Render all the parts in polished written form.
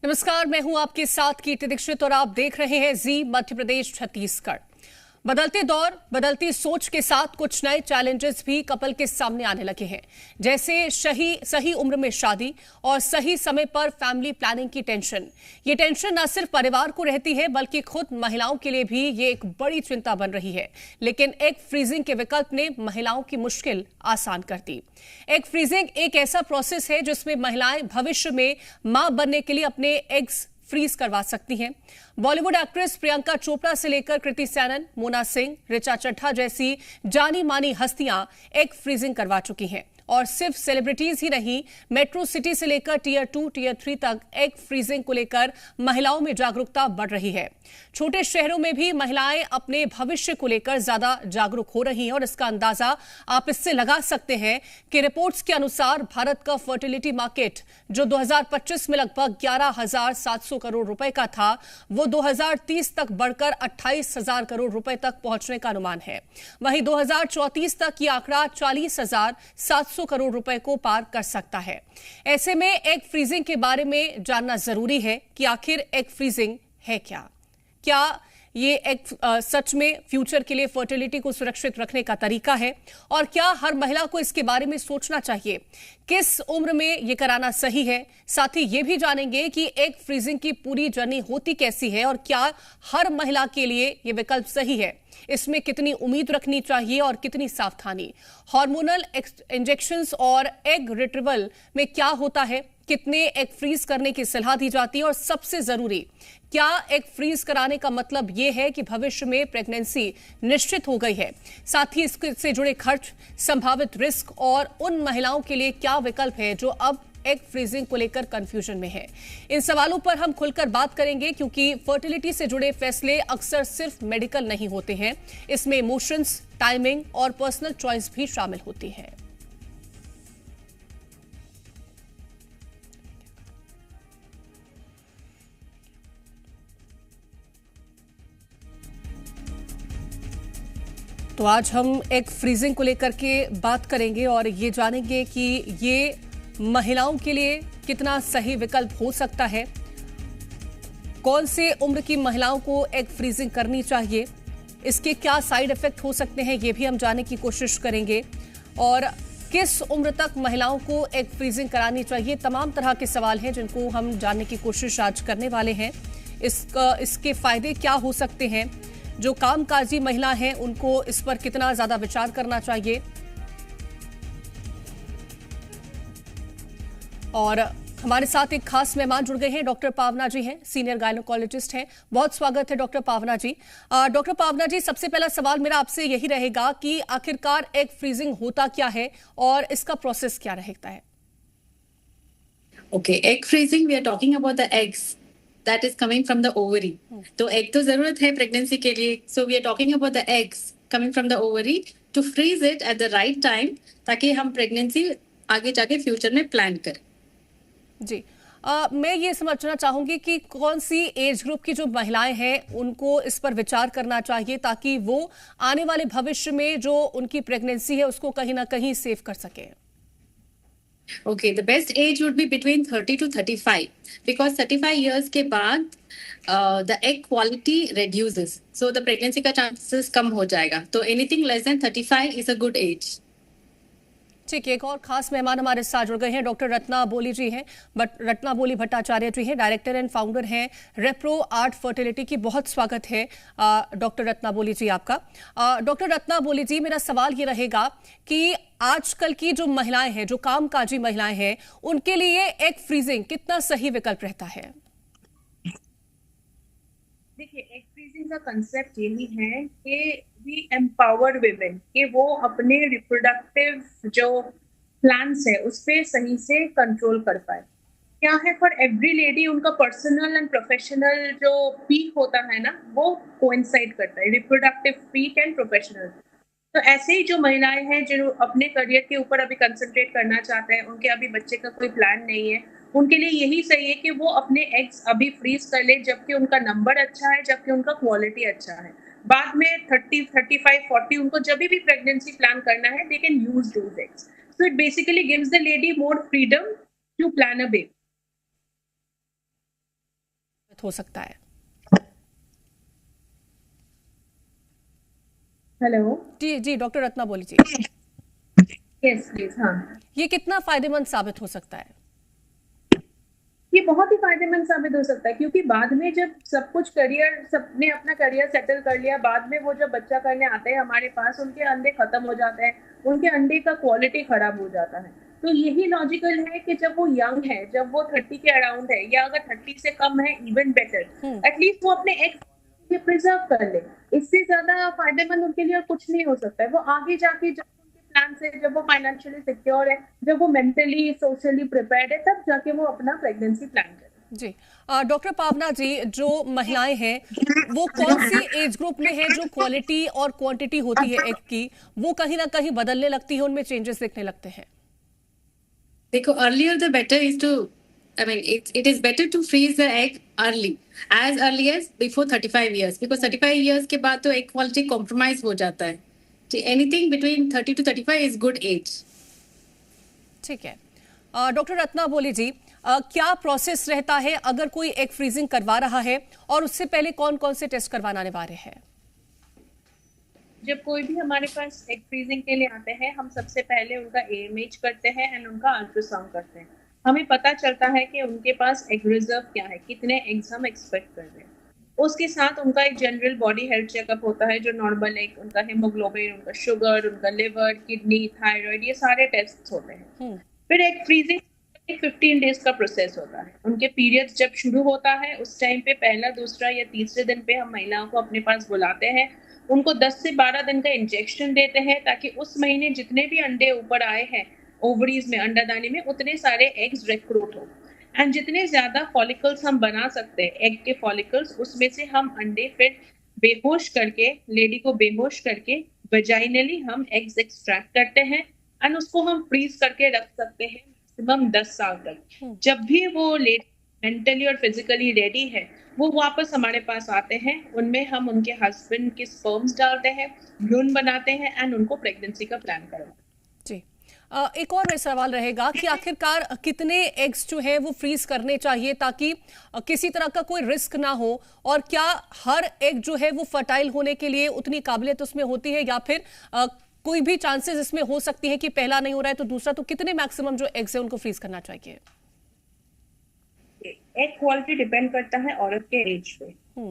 नमस्कार, मैं हूं आपके साथ कीर्ति दीक्षित और आप देख रहे हैं जी मध्य प्रदेश छत्तीसगढ़। बदलते दौर, बदलती सोच के साथ कुछ नए चैलेंजेस भी कपल के सामने आने लगे हैं, जैसे सही उम्र में शादी और सही समय पर फैमिली प्लानिंग की टेंशन। ये टेंशन न सिर्फ परिवार को रहती है बल्कि खुद महिलाओं के लिए भी ये एक बड़ी चिंता बन रही है। लेकिन एग फ्रीजिंग के विकल्प ने महिलाओं की मुश्किल आसान कर दी। एग फ्रीजिंग एक ऐसा प्रोसेस है जिसमें महिलाएं भविष्य में मां बनने के लिए अपने एग्स फ्रीज करवा सकती हैं। बॉलीवुड एक्ट्रेस प्रियंका चोपड़ा से लेकर कृति सैनन, मोना सिंह, ऋचा चड्ढा जैसी जानी मानी हस्तियां एग फ्रीजिंग करवा चुकी हैं। और सिर्फ सेलिब्रिटीज ही नहीं, मेट्रो सिटी से लेकर टियर 2, टियर 3 तक एग फ्रीजिंग को लेकर महिलाओं में जागरूकता बढ़ रही है। छोटे शहरों में भी महिलाएं अपने भविष्य को लेकर ज्यादा जागरूक हो रही हैं और इसका अंदाजा आप इससे लगा सकते हैं कि रिपोर्ट्स के अनुसार भारत का फर्टिलिटी मार्केट जो 2025 में लगभग 11,700 करोड़ रुपए का था, वो 2030 तक बढ़कर 28,000 करोड़ रुपए तक पहुंचने का अनुमान है। वहीं 2034 तक ये आंकड़ा 40,700 करोड़ रुपए को पार कर सकता है। ऐसे में एग फ्रीजिंग के बारे में जानना जरूरी है कि आखिर एग फ्रीजिंग है क्या ये एक सच में फ्यूचर के लिए फर्टिलिटी को सुरक्षित रखने का तरीका है, और क्या हर महिला को इसके बारे में सोचना चाहिए, किस उम्र में ये कराना सही है। साथ ही ये भी जानेंगे कि एग फ्रीजिंग की पूरी जर्नी होती कैसी है और क्या हर महिला के लिए ये विकल्प सही है, इसमें कितनी उम्मीद रखनी चाहिए और कितनी सावधानी। हार्मोनल इंजेक्शंस और एग रिट्रीवल में क्या होता है, कितने एग फ्रीज करने की सलाह दी जाती है, और सबसे जरूरी, क्या एग फ्रीज कराने का मतलब यह है कि भविष्य में प्रेगनेंसी निश्चित हो गई है। साथ ही इससे जुड़े खर्च, संभावित रिस्क और उन महिलाओं के लिए क्या विकल्प है जो अब एग फ्रीजिंग को लेकर कंफ्यूजन में है। इन सवालों पर हम खुलकर बात करेंगे, क्योंकि फर्टिलिटी से जुड़े फैसले अक्सर सिर्फ मेडिकल नहीं होते हैं, इसमें इमोशंस, टाइमिंग और पर्सनल चॉइस भी शामिल होती है। तो आज हम एग फ्रीजिंग को लेकर के बात करेंगे और ये जानेंगे कि ये महिलाओं के लिए कितना सही विकल्प हो सकता है, कौन से उम्र की महिलाओं को एग फ्रीजिंग करनी चाहिए, इसके क्या साइड इफेक्ट हो सकते हैं, ये भी हम जानने की कोशिश करेंगे, और किस उम्र तक महिलाओं को एग फ्रीजिंग करानी चाहिए। तमाम तरह के सवाल हैं जिनको हम जानने की कोशिश आज करने वाले हैं। इसके फायदे क्या हो सकते हैं, जो कामकाजी महिला हैं उनको इस पर कितना ज्यादा विचार करना चाहिए। और हमारे साथ एक खास मेहमान जुड़ गए हैं, डॉक्टर पावना जी हैं, सीनियर गायनोकोलॉजिस्ट हैं। बहुत स्वागत है डॉक्टर पावना जी। डॉक्टर पावना जी, सबसे पहला सवाल मेरा आपसे यही रहेगा कि आखिरकार एग फ्रीजिंग होता क्या है और इसका प्रोसेस क्या रहता है। Okay, egg freezing, we are talking about the eggs that is coming from the ovary. तो egg तो जरूरत है प्रेगनेंसी के लिए, so we are talking about the eggs coming from the ovary to freeze it at the right time ताकि हम pregnancy आगे जाके फ्यूचर में प्लान करें। जी, मैं ये समझना चाहूंगी कि कौन सी एज ग्रुप की जो महिलाएं हैं उनको इस पर विचार करना चाहिए ताकि वो आने वाले भविष्य में जो उनकी प्रेगनेंसी है उसको कहीं ना कहीं सेव कर सके। Okay, the best age would be between 30 to 35 because 35 years के बाद the egg quality reduces, so the pregnancy का chances कम हो जाएगा। तो anything less than 35 is a good age. ठीक है, एक और खास मेहमान हमारे साथ जुड़ गए हैं, डॉक्टर रत्ना बोली जी हैं। रत्ना बोली भट्टाचार्य जी हैं, डायरेक्टर एंड फाउंडर हैं रेप्रो आर्ट फर्टिलिटी की। बहुत स्वागत है डॉक्टर रत्ना बोली जी आपका। डॉक्टर रत्ना बोली जी, मेरा सवाल ये रहेगा कि आजकल की जो महिलाएं हैं, जो कामकाजी महिलाएं हैं, उनके लिए एग फ्रीजिंग कितना सही विकल्प रहता है। देखिए, एग फ्रीजिंग का कंसेप्ट यही है कि वी एम्पावर विमेन, कि वो अपने रिप्रोडक्टिव जो प्लान्स है उस पर सही से कंट्रोल कर पाए। क्या है, फॉर एवरी लेडी उनका पर्सनल एंड प्रोफेशनल जो पीक होता है ना, वो कोइंसाइड करता है, रिप्रोडक्टिव पीक एंड प्रोफेशनल। तो ऐसे ही जो महिलाएं हैं जो अपने करियर के ऊपर अभी कंसंट्रेट करना चाहते हैं, उनके अभी बच्चे का कोई प्लान नहीं है, उनके लिए यही सही है कि वो अपने एग्स अभी फ्रीज कर ले जबकि उनका नंबर अच्छा है, जबकि उनका क्वालिटी अच्छा है। बाद में 30, 35, 40 उनको जब भी प्रेगनेंसी प्लान करना है, they can use those eggs. So it basically gives the lady more freedom to plan a baby. हो सकता है? हेलो जी जी, doctor Ratna Boli ji. Yes please हाँ ये कितना फायदेमंद साबित हो सकता है? ये बहुत ही फायदेमंद साबित हो सकता है, क्योंकि बाद में जब सब कुछ करियर, सबने अपना करियर सेटल कर लिया, बाद में वो जब बच्चा करने आते हैं हमारे पास, उनके अंडे खत्म हो जाते हैं, उनके अंडे का क्वालिटी खराब हो जाता है। तो यही लॉजिकल है कि जब वो यंग है, जब वो 30 के अराउंड है, या अगर 30 से कम है इवन बेटर, एटलीस्ट वो अपने एग प्रिजर्व कर ले। इससे ज्यादा फायदेमंद उनके लिए कुछ नहीं हो सकता है। वो आगे जाके जब प्लान से, जब वो फाइनेंशियली सिक्योर है, जब वो मेंटली सोशली प्रिपेयर्ड है, तब जाके वो अपना प्रेगनेंसी प्लान करे। जी, डॉक्टर पावना जी, जो महिलाएं हैं वो कौन सी एज ग्रुप में है जो क्वालिटी और क्वांटिटी होती है एग की, वो कहीं ना कहीं बदलने लगती है, उनमें चेंजेस दिखने लगते हैं? देखो, earlier the better is to, I mean, it is better to freeze the egg as early as before 35 years, because 35 years के बाद तो egg quality compromise हो जाता है. So anything between 30 to 35 is good age. ठीक है, doctor Ratna Boli जी, क्या process रहता है अगर कोई एग फ्रीजिंग करवा रहा है, और उससे पहले कौन कौन से टेस्ट करवाना अनिवार्य है? जब कोई भी हमारे पास एग फ्रीजिंग के लिए आते हैं, हम सबसे पहले उनका AMH करते हैं एंड उनका अल्ट्रासाउंड करते हैं। हमें पता चलता है कि उनके पास एग रिजर्व क्या है, कितने एग्स हम एक्सपेक्ट कर रहे हैं। उसके साथ उनका एक जनरल बॉडी हेल्थ चेकअप होता है, जो नॉर्मल एक उनका हेमोग्लोबिन, उनका शुगर, उनका लिवर, किडनी, थायराइड, ये सारे टेस्ट होते हैं। फिर एग फ्रीजिंग 15 डेज का प्रोसेस होता है। उनके पीरियड्स जब शुरू होता है, उस टाइम पे पहला, दूसरा या तीसरे दिन पे हम महिलाओं को अपने पास बुलाते हैं, उनको 10 से 12 दिन का इंजेक्शन देते हैं, ताकि उस महीने जितने भी अंडे ऊपर आए हैं ओवरीज में, अंडादानी में, उतने सारे एग्स रिक्रूट हो। एंड जितने ज्यादा फॉलिकल्स हम बना सकते हैं, एग के फॉलिकल्स, उसमें से हम अंडे फिर बेहोश करके, लेडी को बेहोश करके वेजाइनली हम एग्स एक्सट्रैक्ट करते हैं, एंड उसको हम फ्रीज करके रख सकते हैं मैक्सिमम 10 साल तक। जब भी वो लेडी मेंटली और फिजिकली रेडी है, वो वापस हमारे पास आते हैं, उनमें हम उनके हस्बैंड के स्पर्म्स डालते हैं, भ्रूण बनाते हैं, एंड उनको प्रेगनेंसी का प्लान करवाते हैं। जी, एक और सवाल रहेगा कि आखिरकार कितने एग्स जो है वो फ्रीज करने चाहिए ताकि किसी तरह का कोई रिस्क ना हो, और क्या हर एग जो है वो फर्टाइल होने के लिए उतनी काबिलियत उसमें होती है, या फिर कोई भी चांसेस इसमें हो सकती है कि पहला नहीं हो रहा है तो दूसरा, तो कितने मैक्सिमम जो एग्स है उनको फ्रीज करना चाहिए? एग क्वालिटी डिपेंड करता है औरत के एज पे।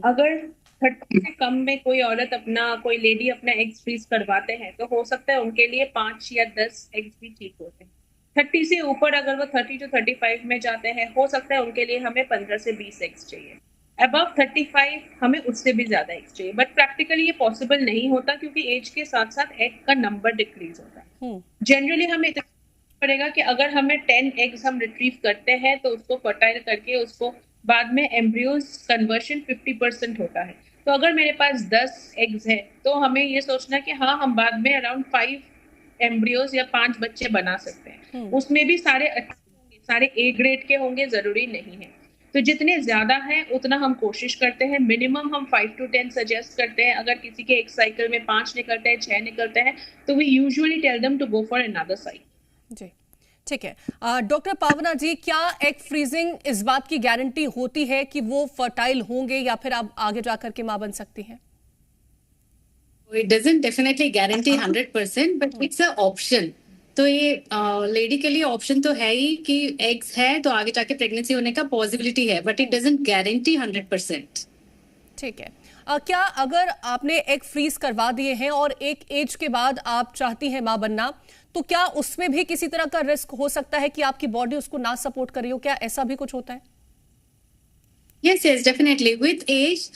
अगर 30 से कम में कोई लेडी अपना एग्स फ्रीज करवाते हैं, तो हो सकता है उनके लिए 5 या 10 एग्स भी ठीक होते हैं। 30 से ऊपर अगर वो 30 to 35 में जाते हैं, हो सकता है उनके लिए हमें 15 से 20 एग्स चाहिए। अबव 35 हमें उससे भी ज्यादा एग्स चाहिए, बट प्रैक्टिकली ये पॉसिबल नहीं होता, क्योंकि एज के साथ साथ एग का नंबर डिक्रीज होता है। जनरली हमें इतना पड़ेगा कि अगर हमें 10 एग्स हम रिट्रीव करते हैं, तो उसको फर्टाइल करके उसको बाद में एम्ब्रियोज कन्वर्शन 50% होता है। तो अगर मेरे पास 10 एग्स है, तो हमें ये सोचना कि हाँ, हम बाद में अराउंड 5 एम्ब्रियोज या 5 बच्चे बना सकते हैं। उसमें भी सारे अच्छे होंगे, सारे A ग्रेड के होंगे, जरूरी नहीं है। तो जितने ज्यादा है उतना हम कोशिश करते हैं, मिनिमम हम 5 to 10 सजेस्ट करते हैं। अगर किसी के एक साइकिल में 5 निकलते हैं, 6 निकलते हैं, तो we usually tell them to go for another cycle. जी, ठीक है, डॉक्टर पावना जी, क्या एग फ्रीजिंग इस बात की गारंटी होती है कि वो फर्टाइल होंगे, या फिर आप आगे जाकर के मां बन सकती हैं? It doesn't definitely guarantee 100%, but it's a option. तो ये लेडी के लिए ऑप्शन तो है ही कि एग्स है तो आगे जाके प्रेगनेंसी होने का पॉसिबिलिटी है, बट इट डजंट गारंटी 100%। ठीक है, क्या अगर आपने एग फ्रीज करवा दिए हैं और एक एज के बाद आप चाहती हैं मां बनना, तो क्या उसमें भी किसी तरह का रिस्क हो सकता है कि आपकी बॉडी उसको ना सपोर्ट कर रही हो? क्या ऐसा भी कुछ होता है? Yes yes, definitely with age.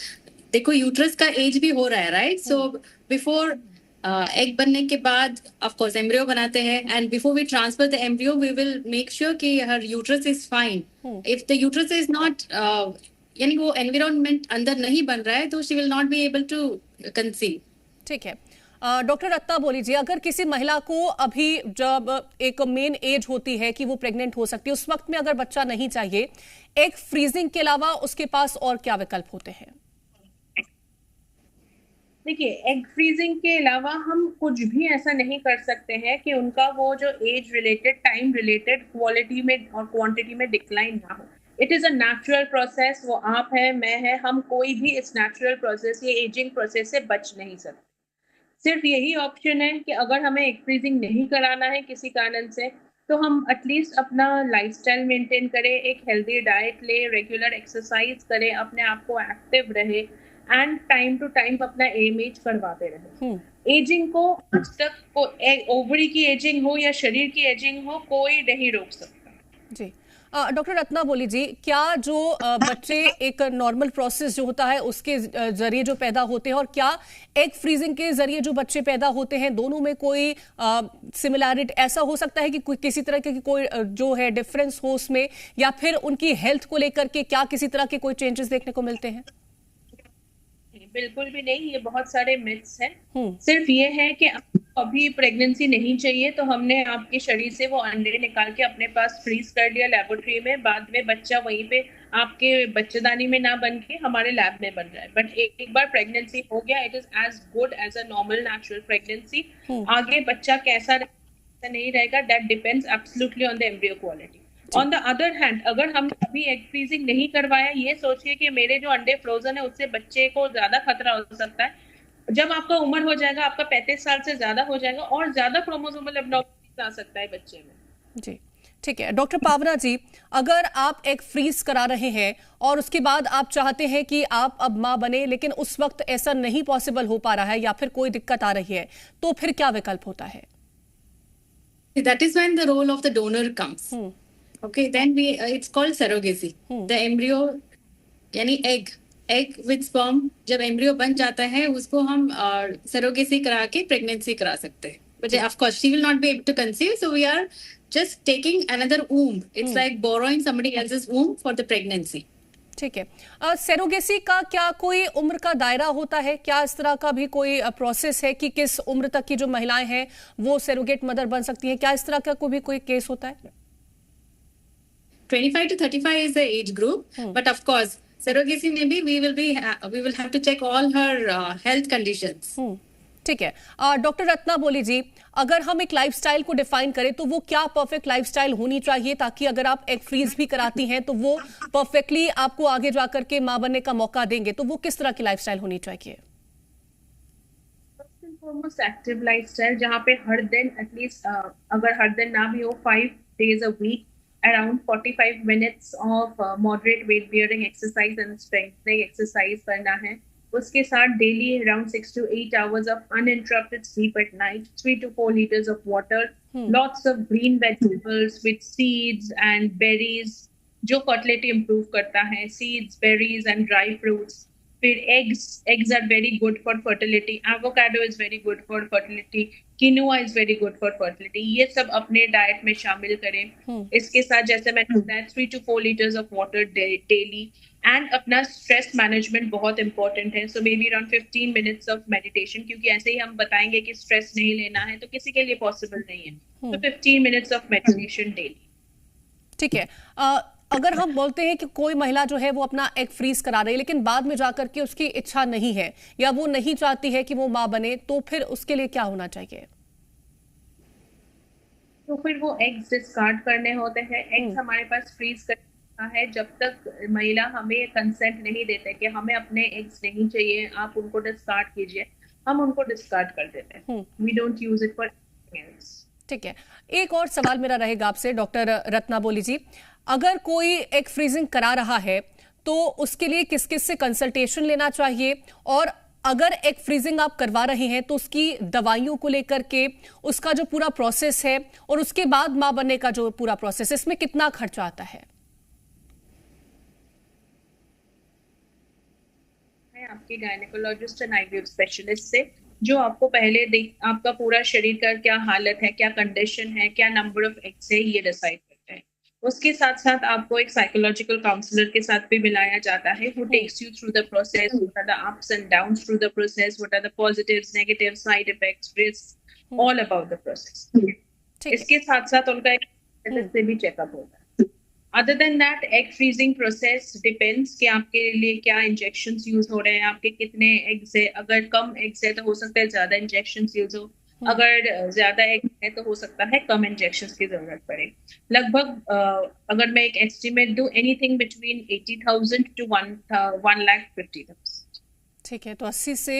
देखो, यूट्रस का एज भी हो रहा है, राइट? सो बिफोर एग बनने के बाद ऑफ कोर्स एम्ब्रियो बनाते हैं, and before we transfer the embryo we will make sure कि her uterus is fine. If the uterus is not, यानी वो एनवायरनमेंट अंदर नहीं बन रहा है, तो she will not be able to conceive. ठीक है, डॉक्टर रत्ना बोली जी, अगर किसी महिला को अभी जब एक मेन एज होती है कि वो प्रेग्नेंट हो सकती है, उस वक्त में अगर बच्चा नहीं चाहिए, एग फ्रीजिंग के अलावा उसके पास और क्या विकल्प होते हैं? देखिए, एग फ्रीजिंग के अलावा हम कुछ भी ऐसा नहीं कर सकते हैं कि उनका वो जो age related, time related, quality में और क्वांटिटी में डिक्लाइन ना हो। It is a natural process. वो आप है, मैं है, हम कोई भी इस नेचुरल प्रोसेस, ये एजिंग प्रोसेस से बच नहीं सकते। सिर्फ यही ऑप्शन है कि अगर हमें एग फ्रीजिंग नहीं कराना है किसी कारण से, तो हम एटलीस्ट अपना लाइफस्टाइल मेंटेन करें, एक हेल्दी डाइट ले, रेगुलर एक्सरसाइज करें, अपने आप को एक्टिव रहे एंड टाइम टू टाइम अपना एज करवाते रहे। एजिंग को आज तक ओवरी की एजिंग हो या शरीर की एजिंग हो, कोई नहीं रोक सकता। जी डॉक्टर रत्ना बोली जी, क्या जो बच्चे एक नॉर्मल प्रोसेस जो होता है उसके जरिए जो पैदा होते हैं और क्या एग फ्रीजिंग के जरिए जो बच्चे पैदा होते हैं, दोनों में कोई सिमिलैरिटी ऐसा हो सकता है कि कोई किसी तरह के कोई जो है डिफरेंस हो उसमें, या फिर उनकी हेल्थ को लेकर के क्या किसी तरह के कोई चेंजेस देखने को मिलते हैं? बिल्कुल भी नहीं, ये बहुत सारे मिथ्स हैं। सिर्फ ये है कि अभी प्रेगनेंसी नहीं चाहिए तो हमने आपके शरीर से वो अंडे निकाल के अपने पास फ्रीज कर लिया लेबोरेटरी में, बाद में बच्चा वहीं पे आपके बच्चेदानी में ना बन के हमारे लैब में बन रहा है। बट एक बार प्रेगनेंसी हो गया, it is as good as a normal natural pregnancy. आगे बच्चा कैसा नहीं रहेगा, that depends absolutely on the embryo quality. On the other hand, अगर हम अभी एग फ्रीजिंग नहीं करवाया, ये सोचिए कि मेरे जो अंडे फ्रोजन है उससे बच्चे को ज्यादा खतरा हो सकता है। जब आपका उम्र हो जाएगा, आपका 35 साल से ज्यादा हो जाएगा और ज्यादा क्रोमोसोमल एब्नॉर्मलिटीज आ सकता है बच्चे में। जी ठीक है डॉक्टर पावना जी, अगर आप एग फ्रीज करा रहे हैं और उसके बाद आप चाहते हैं कि आप अब मां बने, लेकिन उस वक्त ऐसा नहीं पॉसिबल हो पा रहा है या फिर कोई दिक्कत आ रही है, तो फिर क्या विकल्प होता है? That is when the role of the donor comes. Okay, then it's called surrogacy. The embryo यानी egg with sperm, जब embryo बन जाता है उसको हम surrogacy करा के pregnancy करा सकते हैं. But of course she will not be able to conceive, so we are just taking another womb. It's like borrowing somebody else's womb for the pregnancy. ठीक है। सेरोगेसी का क्या कोई उम्र का दायरा होता है? क्या इस तरह का भी कोई प्रोसेस है कि किस उम्र तक की जो महिलाएं हैं वो सेरोगेट मदर बन सकती हैं? क्या इस तरह का कोई केस होता है? 25 to 35 is the age group, but of course surrogacy में भी we will have to check all her health conditions. ठीक है। डॉक्टर रत्ना बोली जी, अगर हम एक लाइफस्टाइल को डिफाइन करें तो वो क्या परफेक्ट लाइफस्टाइल होनी चाहिए, ताकि अगर आप एग फ्रीज भी कराती हैं तो वो परफेक्टली आपको आगे जाकर के मां बनने का मौका देंगे, तो वो किस तरह की लाइफस्टाइल होनी चाहिए? First and foremost active lifestyle, जहाँ पे हर दिन एटलीस्ट, अगर हर दिन ना भी हो, 5 days a week around 45 minutes of moderate weight bearing exercise and strengthening exercise करना है। उसके साथ daily around 6 to 8 hours of uninterrupted sleep at night, 3 to 4 liters of water, lots of green vegetables with seeds and berries, जो fertility improve करता है, seeds, berries and dry fruits. फिर eggs are very good for fertility, avocado is very good for fertility, quinoa is very good for fertility. ये सब अपने diet में शामिल करें। इसके साथ जैसे मैंने बताया 3 to 4 liters of water daily, and अपना स्ट्रेस मैनेजमेंट बहुत इंपॉर्टेंट है। So maybe around 15 minutes of meditation, क्योंकि ऐसे ही हम बताएंगे कि स्ट्रेस नहीं लेना है तो किसी के लिए पॉसिबल नहीं है। तो 15 minutes ऑफ मेडिटेशन डेली। ठीक है। अगर हम बोलते हैं कि कोई महिला जो है वो अपना एग फ्रीज करा रही है, लेकिन बाद में जाकर के उसकी इच्छा नहीं है या वो नहीं चाहती है कि वो मां बने, तो फिर उसके लिए क्या होना चाहिए? तो फिर वो एग्स डिस्कार्ड करने होते हैं। एग्स हमारे पास फ्रीज करना है जब तक महिला हमें कंसेंट नहीं देते कि हमें अपने एग्स नहीं चाहिए, आप उनको डिस्कार्ड कीजिए, हम उनको डिस्कार्ड कर देते हैं। We don't use it for anything else. ठीक है। एक और सवाल मेरा रहेगा आपसे डॉक्टर रत्ना बोली जी, अगर कोई एग फ्रीजिंग करा रहा है तो उसके लिए किस किस से कंसल्टेशन लेना चाहिए, और अगर एग फ्रीजिंग आप करवा रहे हैं तो उसकी दवाइयों को लेकर के उसका जो पूरा प्रोसेस है और उसके बाद मां बनने का जो पूरा प्रोसेस है, इसमें कितना खर्चा आता है? आपके गायनेकोलॉजिस्ट एंड आईवीएफ स्पेशलिस्ट से, जो आपको पहले आपका पूरा शरीर का क्या हालत है, क्या कंडीशन है, क्या नंबर ऑफ एग्स है, ये डिसाइड करते हैं। उसके साथ साथ आपको एक साइकोलॉजिकल काउंसलर के साथ भी मिलाया जाता है, who takes you through the process, what are the ups and downs through the process, what are the positives, negatives, side effects, risk, all about the process. इसके साथ साथ उनका एक से भी चेकअप होता है। Other than that, egg freezing process depends कि आपके लिए क्या इंजेक्शंस यूज हो रहे हैं, आपके कितने एग्स है। अगर कम एग्स है तो हो सकता है ज्यादा इंजेक्शंस यूज हो, अगर ज्यादा एग है तो हो सकता है कम इंजेक्शन की जरूरत पड़े। लगभग अगर मैं एक एस्टिमेट दूं, एनीथिंग बिटवीन 80,000 टू 1,50,000। ठीक है, तो 80 से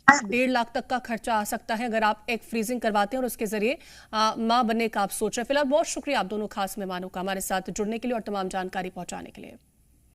1.5 लाख तक का खर्चा आ सकता है अगर आप एग फ्रीजिंग करवाते हैं और उसके जरिए मां बनने का आप सोच रहे हैं। फिलहाल बहुत शुक्रिया आप दोनों खास मेहमानों का हमारे साथ जुड़ने के लिए और तमाम जानकारी पहुंचाने के लिए।